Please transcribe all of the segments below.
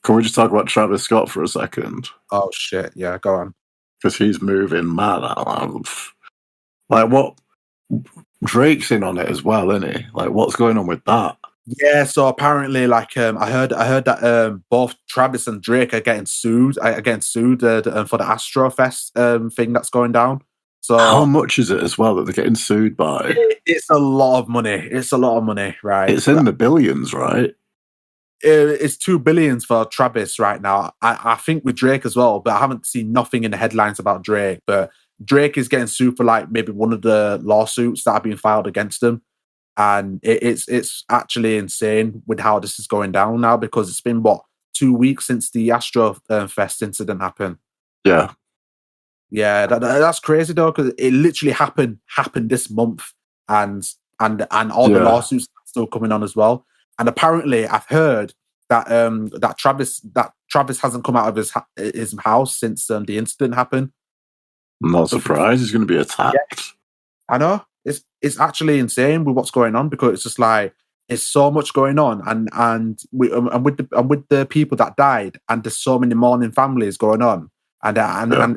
Can we just talk about Travis Scott for a second? Oh shit! Yeah, go on. Because he's moving mad. Like what? Drake's in on it as well, isn't he? Like, what's going on with that? Yeah, so apparently, like, I heard that both Travis and Drake are getting sued. For the Astrofest thing that's going down. So how much is it as well that they're getting sued by? It's a lot of money. It's a lot of money, right? It's in the billions, right? It's $2 billion for Travis right now. I think with Drake as well, but I haven't seen nothing in the headlines about Drake. But Drake is getting sued for like maybe one of the lawsuits that are being filed against him. And it's actually insane with how this is going down now, because it's been 2 weeks since the Astrofest incident happened. Yeah, that's crazy though, because it literally happened this month, and all the lawsuits are still coming on as well. And apparently, I've heard that that Travis hasn't come out of his house since the incident happened. I'm not surprised he's going to be attacked. Yeah. I know. It's actually insane with what's going on, because it's just like there's so much going on, and with the people that died, and there's so many mourning families going on, and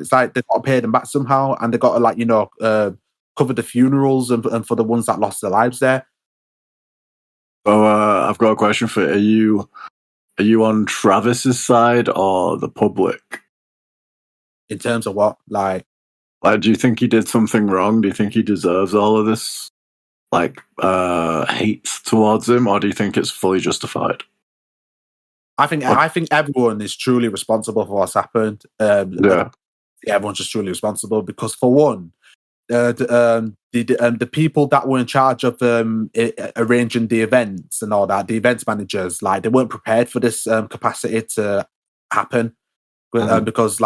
it's like they've got to pay them back somehow, and they've got to cover the funerals and for the ones that lost their lives there. So I've got a question for you. Are you on Travis's side or the public? In terms of what, like, do you think he did something wrong? Do you think he deserves all of this, hate towards him, or do you think it's fully justified? I think everyone is truly responsible for what's happened. Everyone's just truly responsible, because for one, the people that were in charge of arranging the events and all that, the events managers, like, they weren't prepared for this capacity to happen. Because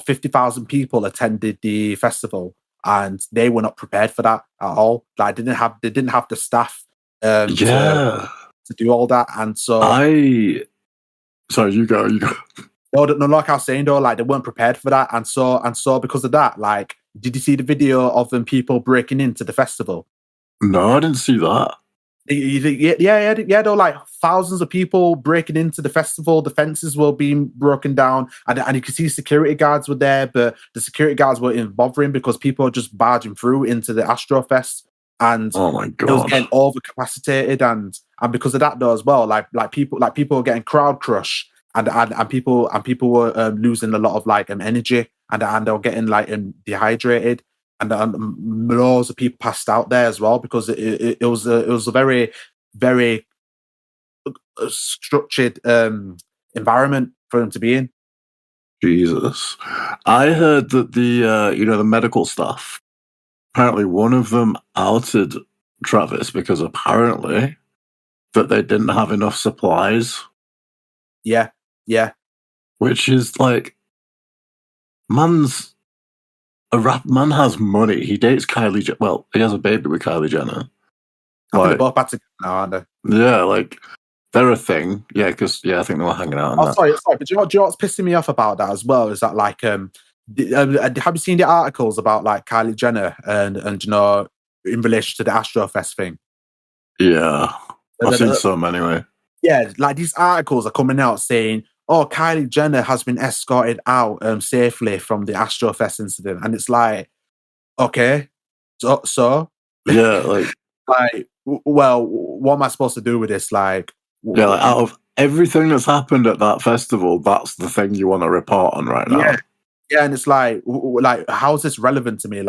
50,000 people attended the festival, and they were not prepared for that at all. Like, they didn't have the staff to do all that. And so sorry, you go. No, like I was saying though, like, they weren't prepared for that, and so because of that, like, did you see the video of people breaking into the festival? No, I didn't see that. Yeah, though, like, thousands of people breaking into the festival. The fences were being broken down, and you could see security guards were there, but the security guards weren't bothering, because people were just barging through into the Astrofest, and oh my god, it was getting overcapacitated, and because of that though as well, like people were getting crowd crush, and people were losing a lot of energy, and they were getting dehydrated. And loads of people passed out there as well, because it was a very, very structured environment for them to be in. Jesus, I heard that the medical staff, apparently one of them outed Travis because apparently that they didn't have enough supplies. Yeah. Which is like, man has money. He dates Kylie Jenner. Well, he has a baby with Kylie Jenner. I think they're both back together now, aren't they? Yeah, they're a thing. Yeah, because I think they were hanging out. Sorry, but do you know what's pissing me off about that as well? Is that have you seen the articles about Kylie Jenner and in relation to the Astrofest thing? Yeah, I've seen some anyway. Yeah, these articles are coming out saying, oh, Kylie Jenner has been escorted out safely from the Astrofest incident. And it's like, okay, so? Yeah, well, what am I supposed to do with this? Out of everything that's happened at that festival, that's the thing you want to report on right now. Yeah, and it's how's this relevant to me?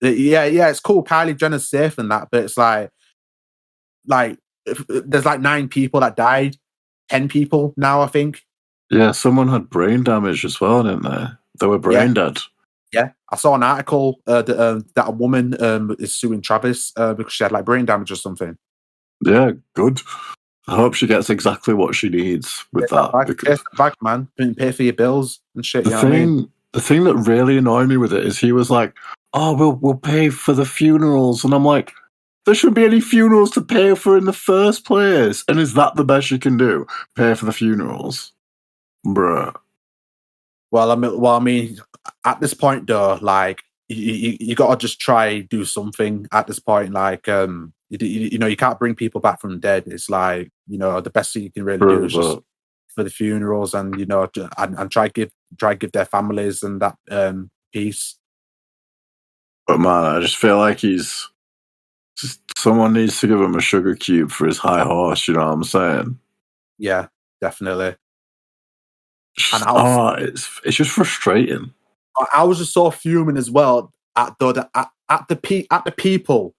It's cool, Kylie Jenner's safe and that, but it's there's 9 people that died, 10 people now, I think. Yeah, someone had brain damage as well, didn't they? They were brain dead. Yeah, I saw an article that a woman is suing Travis because she had brain damage or something. Yeah, good. I hope she gets exactly what she needs with that. Back, man. Pay for your bills and shit. The thing that really annoyed me with it is he was like, "Oh, we'll pay for the funerals," and I'm like, there shouldn't be any funerals to pay for in the first place. And is that the best you can do? Pay for the funerals? Bruh. Well, I mean, at this point, though, you got to just try do something. At this point, you can't bring people back from the dead. It's the best thing you can really do is just for the funerals, and and try give their families and that peace. But man, I just feel like someone needs to give him a sugar cube for his high horse. You know what I'm saying? Yeah, definitely. It's just frustrating. I was just so fuming as well at the people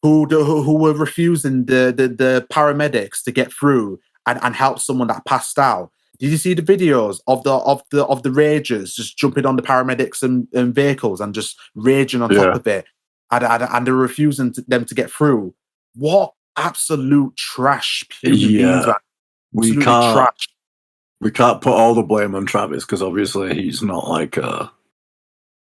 who were refusing the paramedics to get through and help someone that passed out. Did you see the videos of the ragers just jumping on the paramedics and vehicles and just raging on top of it, and they're refusing them to get through? What absolute trash human beings, man. We can't put all the blame on Travis because obviously he's not like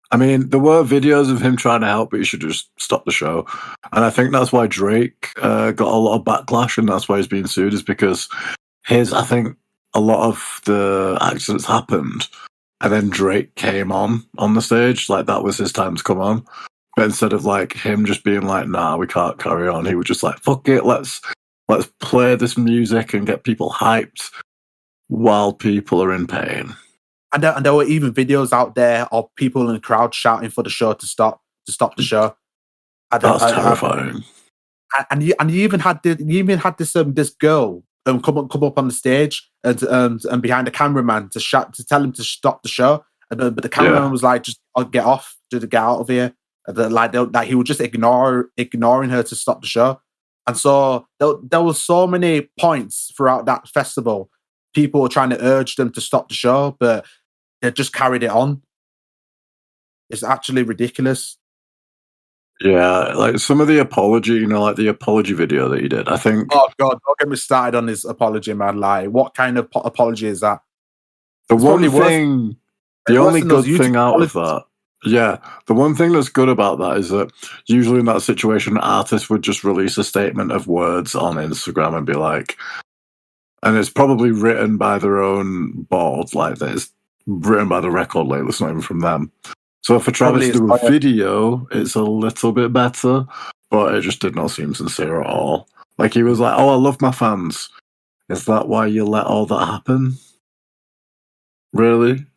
I mean, there were videos of him trying to help, but he should just stop the show. And I think that's why Drake got a lot of backlash, and that's why he's being sued, is because I think a lot of the accidents happened, and then Drake came on the stage, like that was his time to come on. But instead of like him just being like, nah, we can't carry on, he was just like, fuck it, let's play this music and get people hyped while people are in pain. And there were even videos out there of people in the crowd shouting for the show to stop the show. That's terrifying. And you even had this girl come up on the stage and behind the cameraman to tell him to stop the show. But the cameraman was like, "Just get off, just get out of here." Like he would just ignoring her to stop the show. And so there were so many points throughout that festival. People were trying to urge them to stop the show, but they just carried it on. It's actually ridiculous. Yeah, like some of the apology, like the apology video that he did, I think... Oh, God, don't get me started on his apology, man. Like, what kind of apology is that? The only good thing out of that... Yeah, the one thing that's good about that is that usually in that situation, artists would just release a statement of words on Instagram and be like... And it's probably written by their own board, like this. Written by the record label, it's not even from them. So for Travis to do a video, it's a little bit better, but it just did not seem sincere at all. Like he was like, "Oh, I love my fans." Is that why you let all that happen? Really?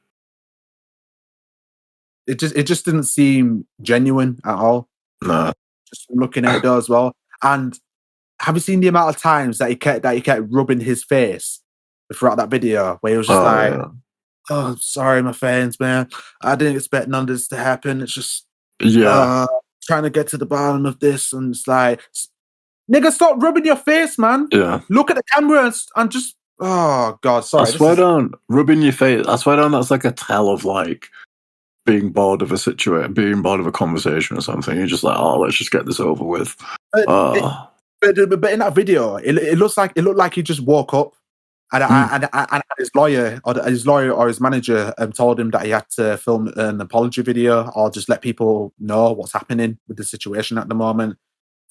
It just didn't seem genuine at all. No. Just looking at it as well. And have you seen the amount of times that he kept rubbing his face throughout that video, where he was just "Oh, I'm sorry, my fans, man. I didn't expect none of this to happen. It's just trying to get to the bottom of this." And it's like, nigga, stop rubbing your face, man. Yeah. Look at the camera and just, oh, God, sorry. I swear down, rubbing your face. I swear down, that's like a tell of like being bored of a situation, being bored of a conversation or something. You're just like, oh, let's just get this over with. But in that video, it looked like he just woke up. And his lawyer or his manager told him that he had to film an apology video or just let people know what's happening with the situation at the moment.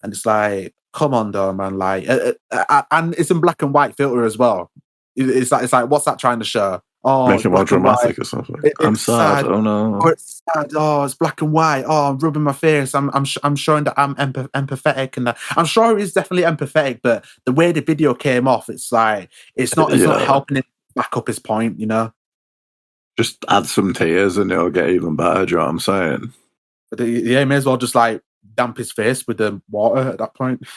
And it's like, come on, though, man! Like, and it's in black and white filter as well. It's like, what's that trying to show? Oh, make it more dramatic or something. I'm sad. Oh no. Or it's sad. Oh, it's black and white. Oh, I'm rubbing my face. I'm showing that I'm empathetic, and I'm sure he's definitely empathetic. But the way the video came off, it's like it's not helping him back up his point. Just add some tears and it'll get even better. Do you know what I'm saying? But he may as well just like damp his face with the water at that point.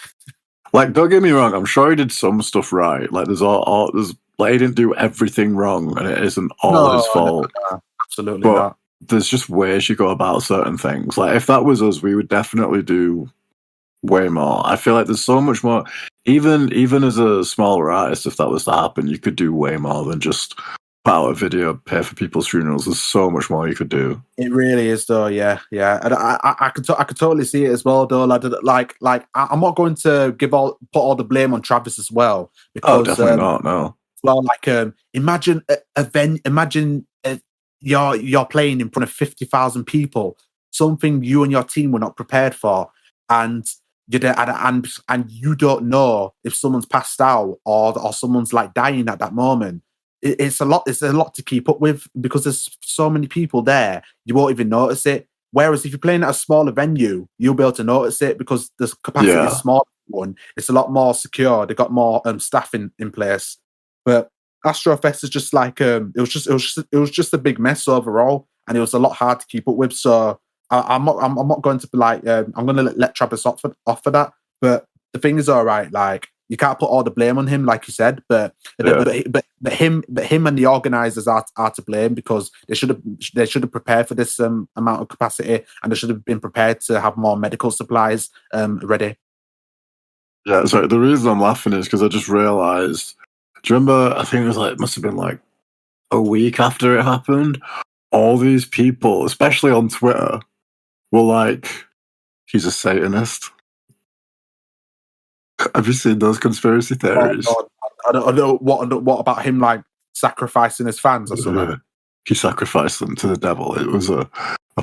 Like, don't get me wrong. I'm sure he did some stuff right. Like, there's like, he didn't do everything wrong, and it isn't all his fault. No, absolutely not. There's just ways you go about certain things. Like, if that was us, we would definitely do way more. I feel like there's so much more. Even as a smaller artist, if that was to happen, you could do way more than just put out a video, pay for people's funerals. There's so much more you could do. It really is, though. Yeah. And I could totally see it as well, though. Like I'm not going to put all the blame on Travis as well. Because, definitely not. No. Well, like imagine you're playing in front of 50,000 people, something you and your team were not prepared for, and you don't know if someone's passed out or someone's like dying at that moment. It's a lot to keep up with because there's so many people there, you won't even notice it. Whereas if you're playing at a smaller venue, you'll be able to notice it because the capacity is small. It's a lot more secure. They've got more staff in place. But Astrofest is just like it was just a big mess overall, and it was a lot hard to keep up with. So I'm not going to be like I'm going to let Travis off for that. But the thing is, all right, like you can't put all the blame on him, like you said. But him and the organisers are to blame, because they should have prepared for this amount of capacity, and they should have been prepared to have more medical supplies ready. Yeah, sorry. The reason I'm laughing is because I just realised. Do you remember? I think it was like, it must have been like a week after it happened. All these people, especially on Twitter, were like, "He's a Satanist." Have you seen those conspiracy theories? Oh, God. I don't know what about him, like sacrificing his fans or something. He sacrificed them to the devil. It was a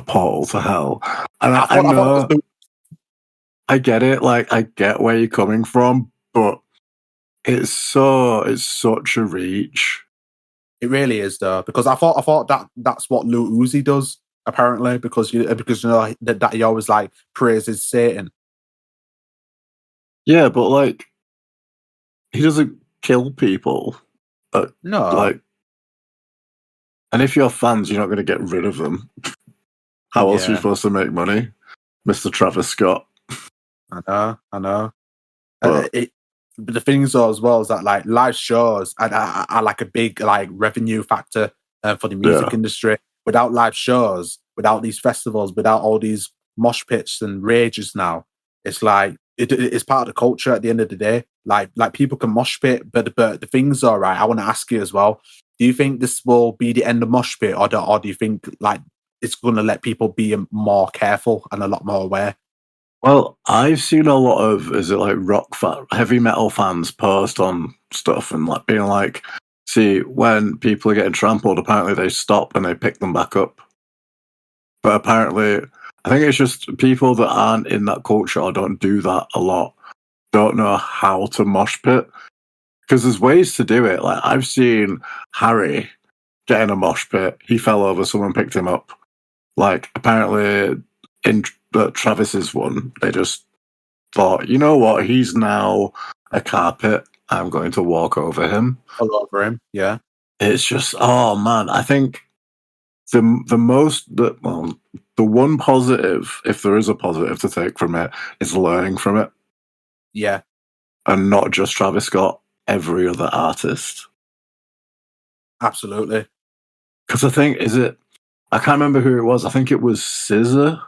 portal to hell. And I thought know, it was I get it. Like, I get where you're coming from, but it's such a reach. It really is, though, because I thought that's what Lil Uzi does, apparently, because you know that he always like praises Satan. Yeah, but like, he doesn't kill people. No, Like, and if you're fans, you're not going to get rid of them. How else are you supposed to make money, Mr. Travis Scott? I know. But But the thing is, though, as well, is that like live shows are like a big like revenue factor for the music industry. Without live shows, without these festivals, without all these mosh pits and rages now, it's like it's part of the culture at the end of the day. Like people can mosh pit, but the thing's all right. I want to ask you as well. Do you think this will be the end of mosh pit, or do you think like it's going to let people be more careful and a lot more aware? well, I've seen a lot of heavy metal fans post on stuff and like being like, see, when people are getting trampled, apparently they stop and they pick them back up. But apparently, I think it's just people that aren't in that culture or don't do that a lot don't know how to mosh pit. Because there's ways to do it. Like, I've seen Harry get in a mosh pit. He fell over, someone picked him up. Like, apparently, in Travis's one, they just thought, you know what, he's now a carpet. I'm going to walk over him. All over him, yeah. It's just, oh man, I think the one positive, if there is a positive to take from it, is learning from it. Yeah. And not just Travis Scott, every other artist. Absolutely. Because I think, I can't remember who it was. I think it was SZA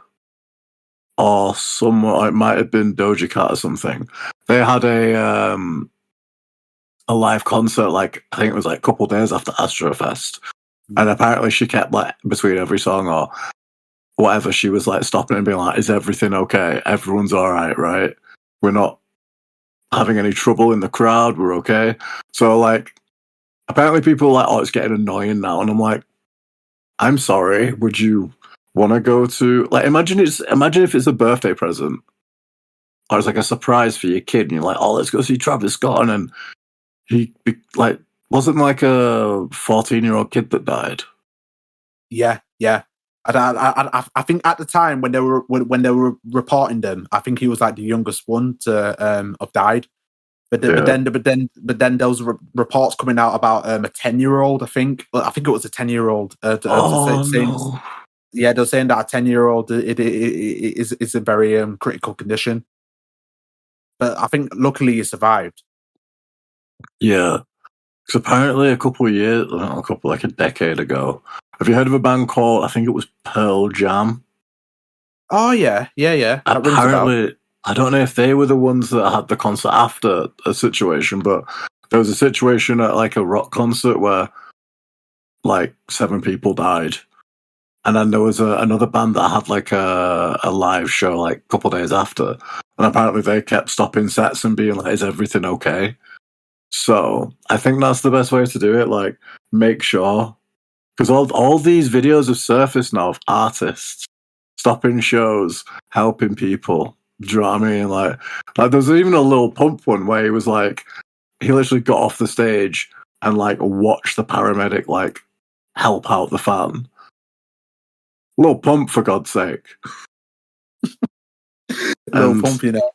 or someone, it might have been Doja Cat or something. They had a live concert, like, I think it was like a couple days after Astrofest. And apparently she kept, like, between every song or whatever, she was, like, stopping and being like, is everything okay? Everyone's all right? We're not having any trouble in the crowd. We're okay. So, like, apparently people are like, oh, it's getting annoying now. And I'm like, I'm sorry. Would you want to go to, like, imagine if it's a birthday present or it's like a surprise for your kid and you're like, oh, let's go see Travis Scott. And then he, like, wasn't like a 14-year-old kid that died. Yeah. I think at the time when they were reporting them, I think he was like the youngest one to have died. But then there was reports coming out about a 10-year-old. I think it was a 10-year-old. No. Yeah, they're saying that a 10-year-old it is a very critical condition. But I think luckily he survived. Yeah. Because apparently like a decade ago, have you heard of a band called, I think it was Pearl Jam? Oh, yeah. Apparently, I don't know if they were the ones that had the concert after a situation, but there was a situation at like a rock concert where like 7 people died. And then there was another band that had like a live show like a couple days after. And apparently they kept stopping sets and being like, is everything okay? So I think that's the best way to do it. Like, make sure. Because all these videos have surfaced now of artists stopping shows, helping people. Do you know what I mean? Like there's even a Lil Pump one where he was like, he literally got off the stage and like watched the paramedic like help out the fan. Lil Pump, for God's sake. Lil Pump, you know.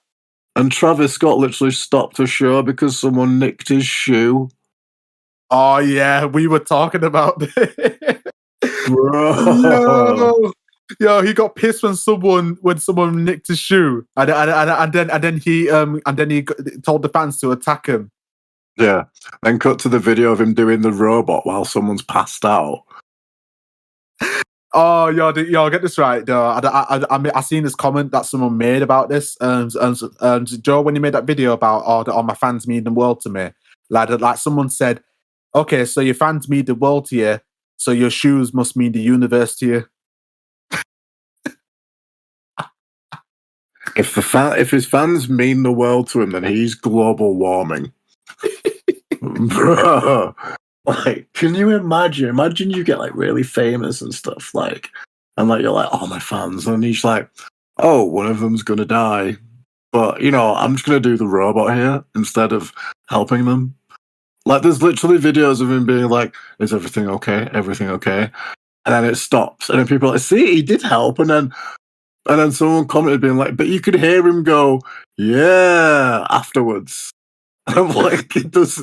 And Travis Scott literally stopped a show because someone nicked his shoe. Oh yeah, we were talking about Bro. Yo, he got pissed when someone nicked his shoe, and then he told the fans to attack him. Yeah. Then cut to the video of him doing the robot while someone's passed out. Oh, yo, get this right. Though I seen this comment that someone made about this. Joe, when you made that video about all my fans mean the world to me, like someone said, okay, so your fans mean the world to you, so your shoes must mean the universe to you. If his fans mean the world to him, then he's global warming. Bro. Like, can you imagine? Imagine you get like really famous and stuff, like, and like you're like, oh, my fans, and he's like, oh, one of them's gonna die, but you know, I'm just gonna do the robot here instead of helping them. Like, there's literally videos of him being like, is everything okay? Everything okay? And then it stops, and then people are like, see, he did help, and then someone commented being like, but you could hear him go, yeah, afterwards. I'm like, it does.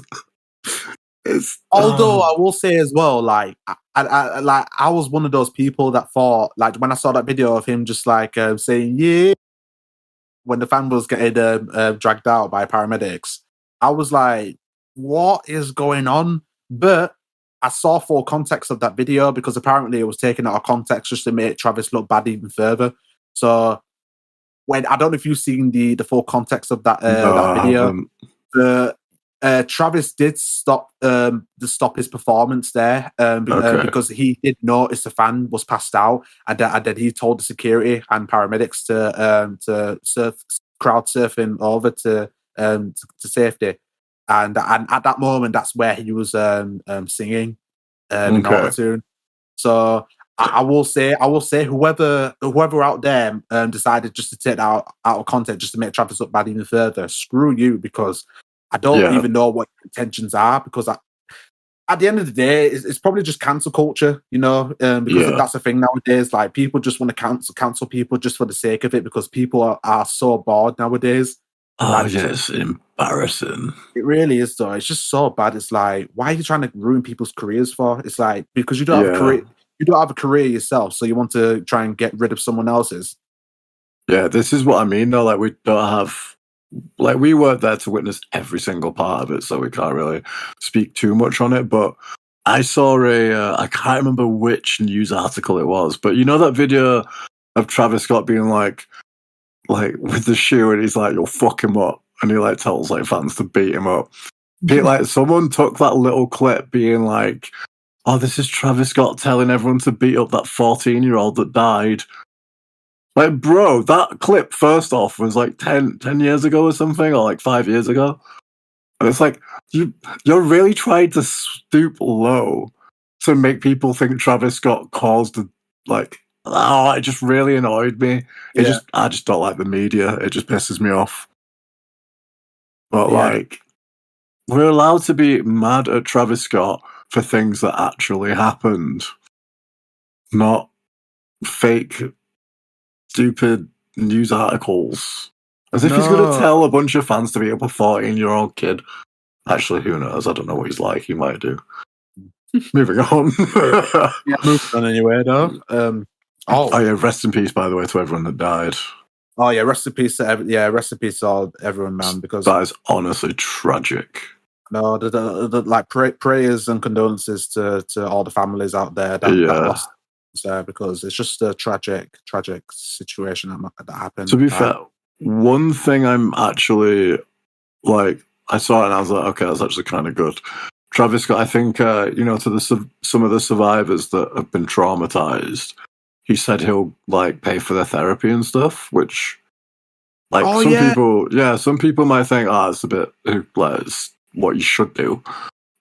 Although I will say as well, like I was one of those people that thought, like, when I saw that video of him just like saying yeah when the fan was getting dragged out by paramedics, I was like, what is going on? But I saw full context of that video because apparently it was taken out of context just to make Travis look bad even further. So when I don't know if you've seen the full context of that that video. Travis did stop his performance there because he did notice the fan was passed out, and then he told the security and paramedics to crowd surf him over to safety, and at that moment that's where he was singing in autotune. So I will say whoever out there decided just to take that out of context just to make Travis look bad even further, screw you, because I don't even know what your intentions are, because at the end of the day, it's probably just cancel culture, you know, because that's the thing nowadays. Like, people just want to cancel people just for the sake of it, because people are so bored nowadays. Oh, like, yeah, it's embarrassing. It really is, though. It's just so bad. It's like, why are you trying to ruin people's careers for? It's like, because you don't have a career. You don't have a career yourself, so you want to try and get rid of someone else's. Yeah, this is what I mean, though. Like, we don't have... Like, we weren't there to witness every single part of it, so we can't really speak too much on it. But I saw I can't remember which news article it was, but you know that video of Travis Scott being like with the shoe, and he's like, "You'll fuck him up," and he like tells like fans to beat him up. Like, someone took that little clip, being like, "Oh, this is Travis Scott telling everyone to beat up that 14-year-old that died." Like, bro, that clip, first off, was like 10 years ago or something, or like 5 years ago. And it's like, you're really trying to stoop low to make people think Travis Scott caused the, like, oh, it just really annoyed me. I just don't like the media. It just pisses me off. But like, we're allowed to be mad at Travis Scott for things that actually happened, not fake stupid news articles. As if he's going to tell a bunch of fans to beat up a 14-year-old kid. Actually, who knows? I don't know what he's like. He might do. Moving on. Moving on anyway, though. Oh, yeah, rest in peace, by the way, to everyone that died. Oh, yeah, rest in peace to rest in peace to everyone, man, because that is honestly tragic. No, like prayers and condolences to all the families out there that lost there, because it's just a tragic situation that happened. To be fair, one thing I'm actually like, I saw it and I was like, okay, that's actually kind of good. Travis Scott, I think, you know, to some of the survivors that have been traumatized, he said he'll like pay for their therapy and stuff, which, like, some people might think, it's a bit like it's what you should do.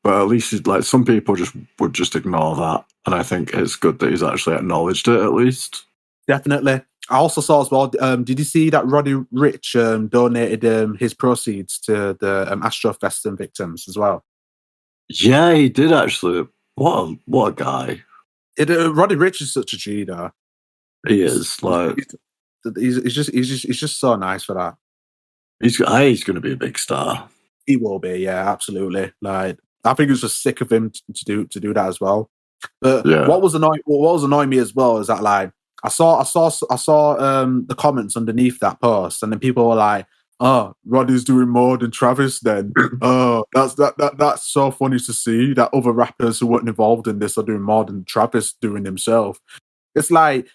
But at least, like, some people would just ignore that, and I think it's good that he's actually acknowledged it, at least. Definitely. I also saw as well, did you see that Roddy Ricch donated his proceeds to the Astrofest victims as well? Yeah, he did, actually. What a guy. Roddy Ricch is such a G, though. He is. Like, he's just so nice for that. He's going to be a big star. He will be, yeah, absolutely. Like, I think it's just sick of him to do that as well. But Yeah. what was annoying me as well is that like I saw the comments underneath that post, and then people were like, "Oh, Roddy's doing more than Travis." Then, oh, that's so funny to see that other rappers who weren't involved in this are doing more than Travis doing himself. It's like,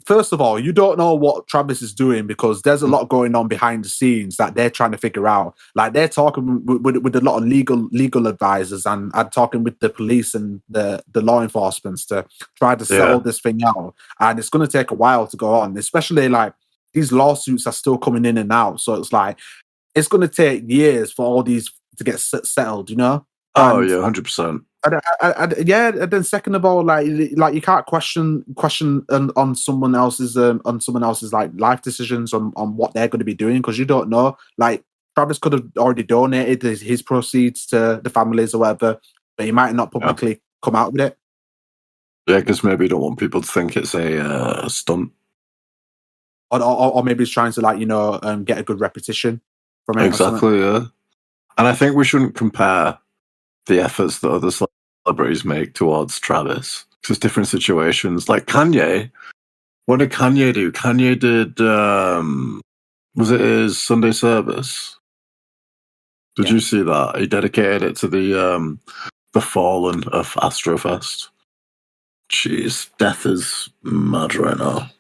first of all, you don't know what Travis is doing because there's a lot going on behind the scenes that they're trying to figure out. Like they're talking with a lot of legal advisors and talking with the police and the law enforcement to try to settle this thing out. And it's going to take a while to go on, especially like these lawsuits are still coming in and out. So it's like, it's going to take years for all these to get settled, you know? Oh yeah, 100%. Yeah, and then second of all, like you can't question on someone else's like life decisions on what they're going to be doing because you don't know. Like Travis could have already donated his proceeds to the families or whatever, but he might not publicly come out with it. Yeah, because maybe you don't want people to think it's a stunt, or maybe he's trying to like get a good repetition from it. Exactly, yeah. And I think we shouldn't compare the efforts that other celebrities make towards Travis. Because different situations. Like Kanye, what did Kanye do? Kanye did, was it his Sunday service? Did you see that? He dedicated it to the fallen of Astrofest. Jeez, death is mad right now.